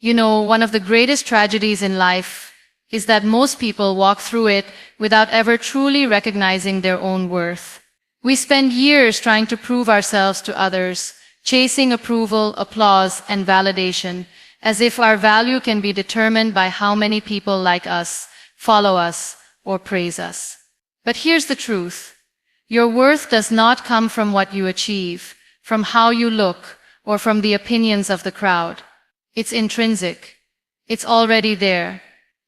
One of the greatest tragedies in life is that most people walk through it without ever truly recognizing their own worth. We spend years trying to prove ourselves to others, chasing approval, applause, and validation, as if our value can be determined by how many people like us, follow us, or praise us. But here's the truth. Your worth does not come from what you achieve, from how you look, or from the opinions of the crowd. It's intrinsic. It's already there.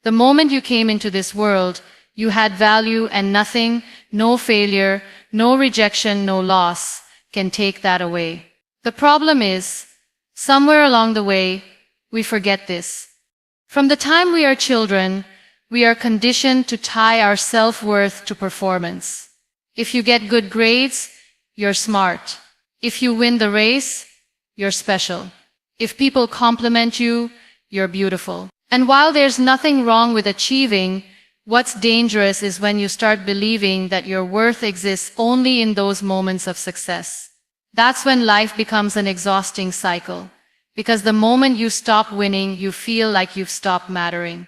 The moment you came into this world, you had value, and nothing, no failure, no rejection, no loss, can take that away. The problem is, somewhere along the way, we forget this. From the time we are children, we are conditioned to tie our self-worth to performance. If you get good grades, you're smart. If you win the race, you're special. If people compliment you, you're beautiful. And while there's nothing wrong with achieving, what's dangerous is when you start believing that your worth exists only in those moments of success. That's when life becomes an exhausting cycle. Because the moment you stop winning, you feel like you've stopped mattering.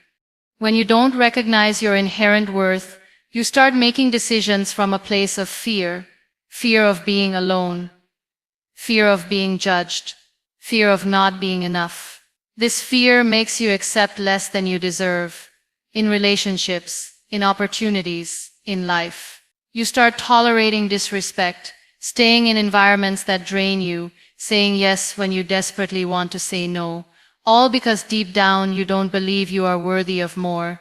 When you don't recognize your inherent worth, you start making decisions from a place of fear. Fear of being alone. Fear of being judged. Fear of not being enough. This fear makes you accept less than you deserve. In relationships, in opportunities, in life. You start tolerating disrespect, staying in environments that drain you, saying yes when you desperately want to say no, all because deep down you don't believe you are worthy of more.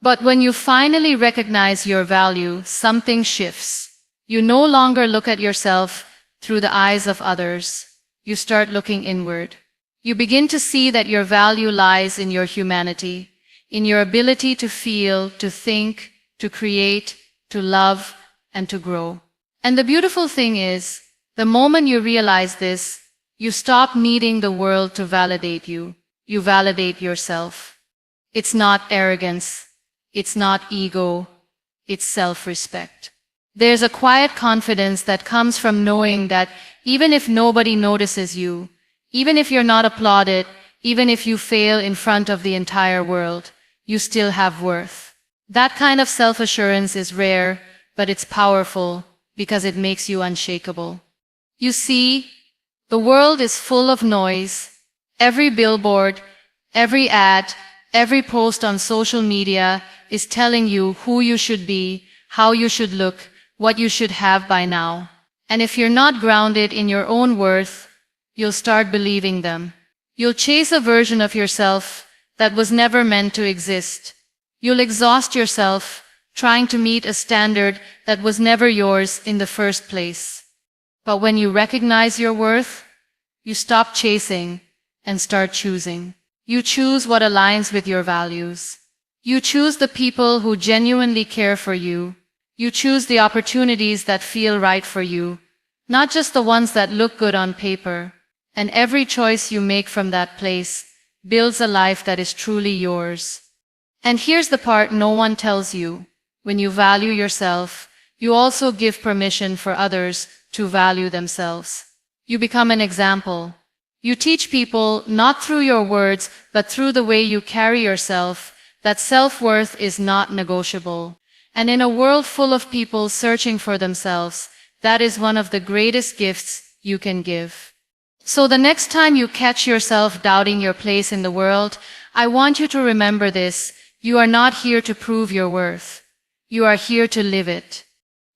But when you finally recognize your value, something shifts. You no longer look at yourself through the eyes of others. You start looking inward. You begin to see that your value lies in your humanity, in your ability to feel, to think, to create, to love, and to grow. And the beautiful thing is, the moment you realize this, you stop needing the world to validate you. You validate yourself. It's not arrogance. It's not ego. It's self-respect. There's a quiet confidence that comes from knowing that even if nobody notices you, even if you're not applauded, even if you fail in front of the entire world, you still have worth. That kind of self-assurance is rare, but it's powerful because it makes you unshakable. You see, the world is full of noise. Every billboard, every ad, every post on social media is telling you who you should be, how you should look, what you should have by now. And if you're not grounded in your own worth, you'll start believing them. You'll chase a version of yourself that was never meant to exist. You'll exhaust yourself trying to meet a standard that was never yours in the first place. But when you recognize your worth, you stop chasing and start choosing. You choose what aligns with your values. You choose the people who genuinely care for you. You choose the opportunities that feel right for you, not just the ones that look good on paper. And every choice you make from that place builds a life that is truly yours. And here's the part no one tells you. When you value yourself, you also give permission for others to value themselves. You become an example. You teach people, not through your words, but through the way you carry yourself, that self-worth is not negotiable. And in a world full of people searching for themselves, that is one of the greatest gifts you can give. So the next time you catch yourself doubting your place in the world, I want you to remember this. You are not here to prove your worth. You are here to live it.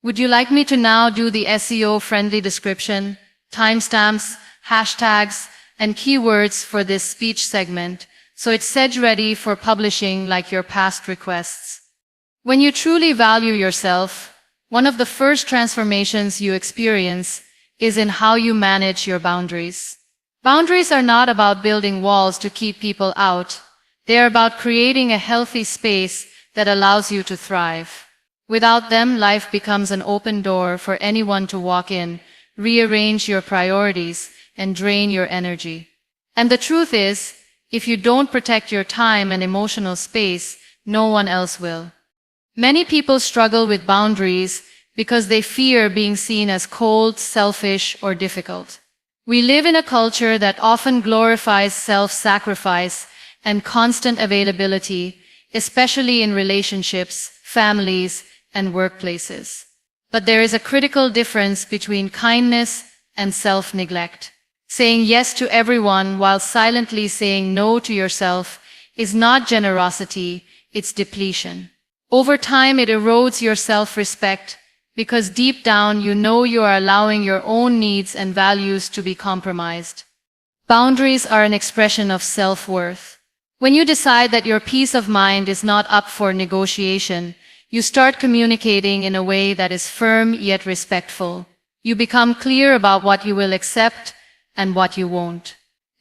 Would you like me to now do the SEO-friendly description, timestamps, hashtags, and keywords for this speech segment, so it's Sedge ready for publishing like your past requests? When you truly value yourself, one of the first transformations you experience is in how you manage your boundaries. Boundaries are not about building walls to keep people out. They are about creating a healthy space that allows you to thrive. Without them, life becomes an open door for anyone to walk in, rearrange your priorities, and drain your energy. And the truth is, if you don't protect your time and emotional space, no one else will. Many people struggle with boundaries because they fear being seen as cold, selfish, or difficult. We live in a culture that often glorifies self-sacrifice, and constant availability, especially in relationships, families, and workplaces. But there is a critical difference between kindness and self-neglect. Saying yes to everyone while silently saying no to yourself is not generosity, it's depletion. Over time, it erodes your self-respect because deep down you know you are allowing your own needs and values to be compromised. Boundaries are an expression of self-worth. When you decide that your peace of mind is not up for negotiation, you start communicating in a way that is firm yet respectful. You become clear about what you will accept and what you won't.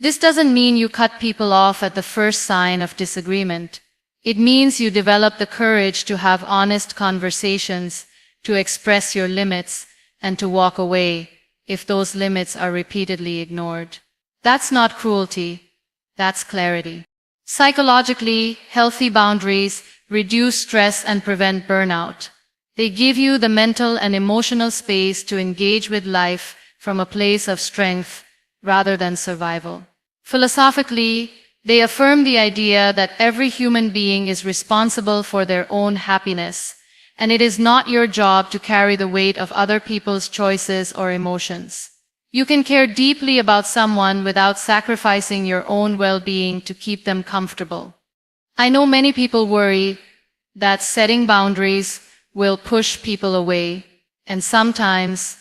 This doesn't mean you cut people off at the first sign of disagreement. It means you develop the courage to have honest conversations, to express your limits, and to walk away if those limits are repeatedly ignored. That's not cruelty, that's clarity. Psychologically, healthy boundaries reduce stress and prevent burnout. They give you the mental and emotional space to engage with life from a place of strength rather than survival. Philosophically, they affirm the idea that every human being is responsible for their own happiness, and it is not your job to carry the weight of other people's choices or emotions. You can care deeply about someone without sacrificing your own well-being to keep them comfortable. I know many people worry that setting boundaries will push people away, and sometimes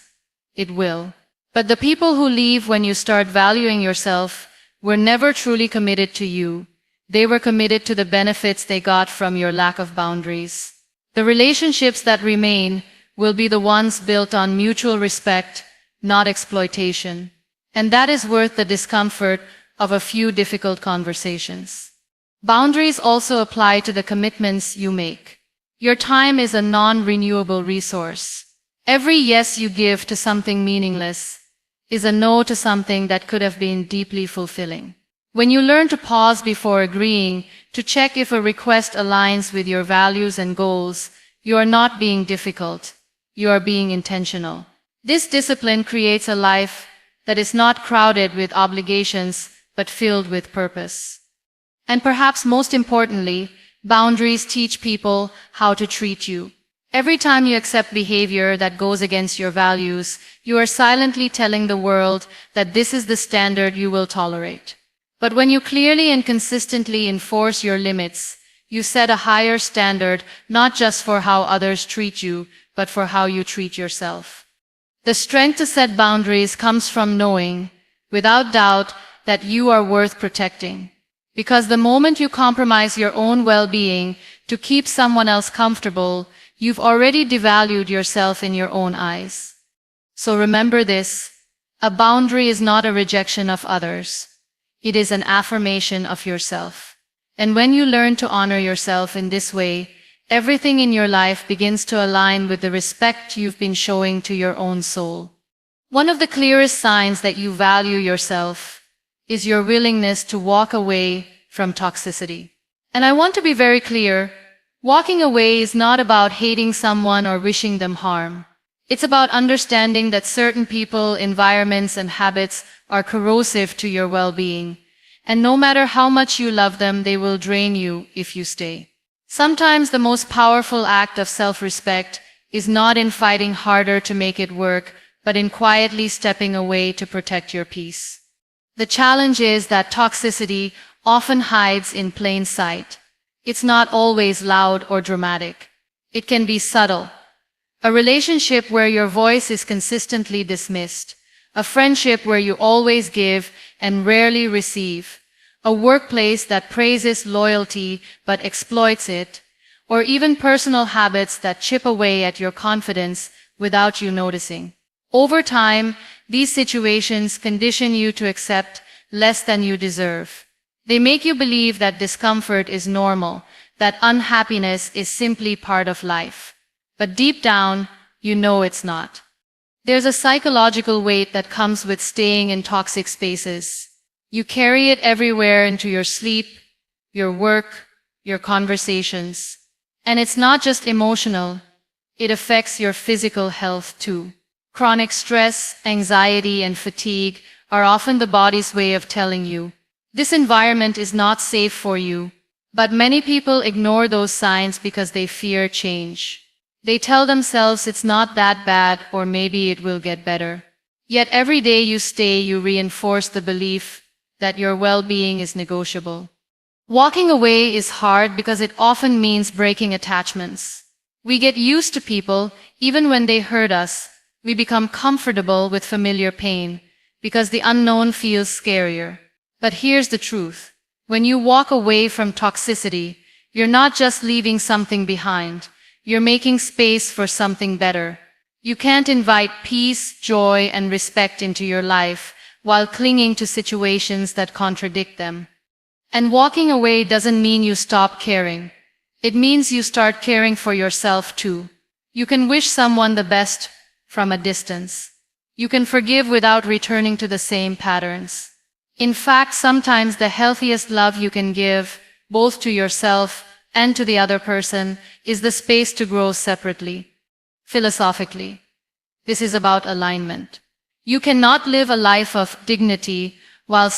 it will. But the people who leave when you start valuing yourself were never truly committed to you. They were committed to the benefits they got from your lack of boundaries. The relationships that remain will be the ones built on mutual respect, not exploitation. And that is worth the discomfort of a few difficult conversations. Boundaries also apply to the commitments you make. Your time is a non-renewable resource. Every yes you give to something meaningless is a no to something that could have been deeply fulfilling. When you learn to pause before agreeing, to check if a request aligns with your values and goals, you are not being difficult. You are being intentional. This discipline creates a life that is not crowded with obligations, but filled with purpose. And perhaps most importantly, boundaries teach people how to treat you. Every time you accept behavior that goes against your values, you are silently telling the world that this is the standard you will tolerate. But when you clearly and consistently enforce your limits, you set a higher standard not just for how others treat you, but for how you treat yourself. The strength to set boundaries comes from knowing, without doubt, that you are worth protecting. Because the moment you compromise your own well-being to keep someone else comfortable, you've already devalued yourself in your own eyes. So remember this: a boundary is not a rejection of others. It is an affirmation of yourself. And when you learn to honor yourself in this way, everything in your life begins to align with the respect you've been showing to your own soul. One of the clearest signs that you value yourself is your willingness to walk away from toxicity. And I want to be very clear, walking away is not about hating someone or wishing them harm. It's about understanding that certain people, environments, and habits are corrosive to your well-being. And no matter how much you love them, they will drain you if you stay. Sometimes the most powerful act of self-respect is not in fighting harder to make it work, but in quietly stepping away to protect your peace. The challenge is that toxicity often hides in plain sight. It's not always loud or dramatic. It can be subtle. A relationship where your voice is consistently dismissed. A friendship where you always give and rarely receive. A workplace that praises loyalty but exploits it, or even personal habits that chip away at your confidence without you noticing. Over time, these situations condition you to accept less than you deserve. They make you believe that discomfort is normal, that unhappiness is simply part of life. But deep down, you know it's not. There's a psychological weight that comes with staying in toxic spaces. You carry it everywhere, into your sleep, your work, your conversations. And it's not just emotional, it affects your physical health too. Chronic stress, anxiety, and fatigue are often the body's way of telling you, This environment is not safe for you, but many people ignore those signs because they fear change. They tell themselves it's not that bad or maybe it will get better. Yet every day you stay, you reinforce the belief that your well-being is negotiable. Walking away is hard because it often means breaking attachments. We get used to people even when they hurt us. We become comfortable with familiar pain because the unknown feels scarier. But here's the truth. When you walk away from toxicity, you're not just leaving something behind. You're making space for something better. You can't invite peace, joy, and respect into your life while clinging to situations that contradict them. And walking away doesn't mean you stop caring. It means you start caring for yourself too. You can wish someone the best from a distance. You can forgive without returning to the same patterns. In fact, sometimes the healthiest love you can give, both to yourself and to the other person, is the space to grow separately. Philosophically, this is about alignment. You cannot live a life of dignity while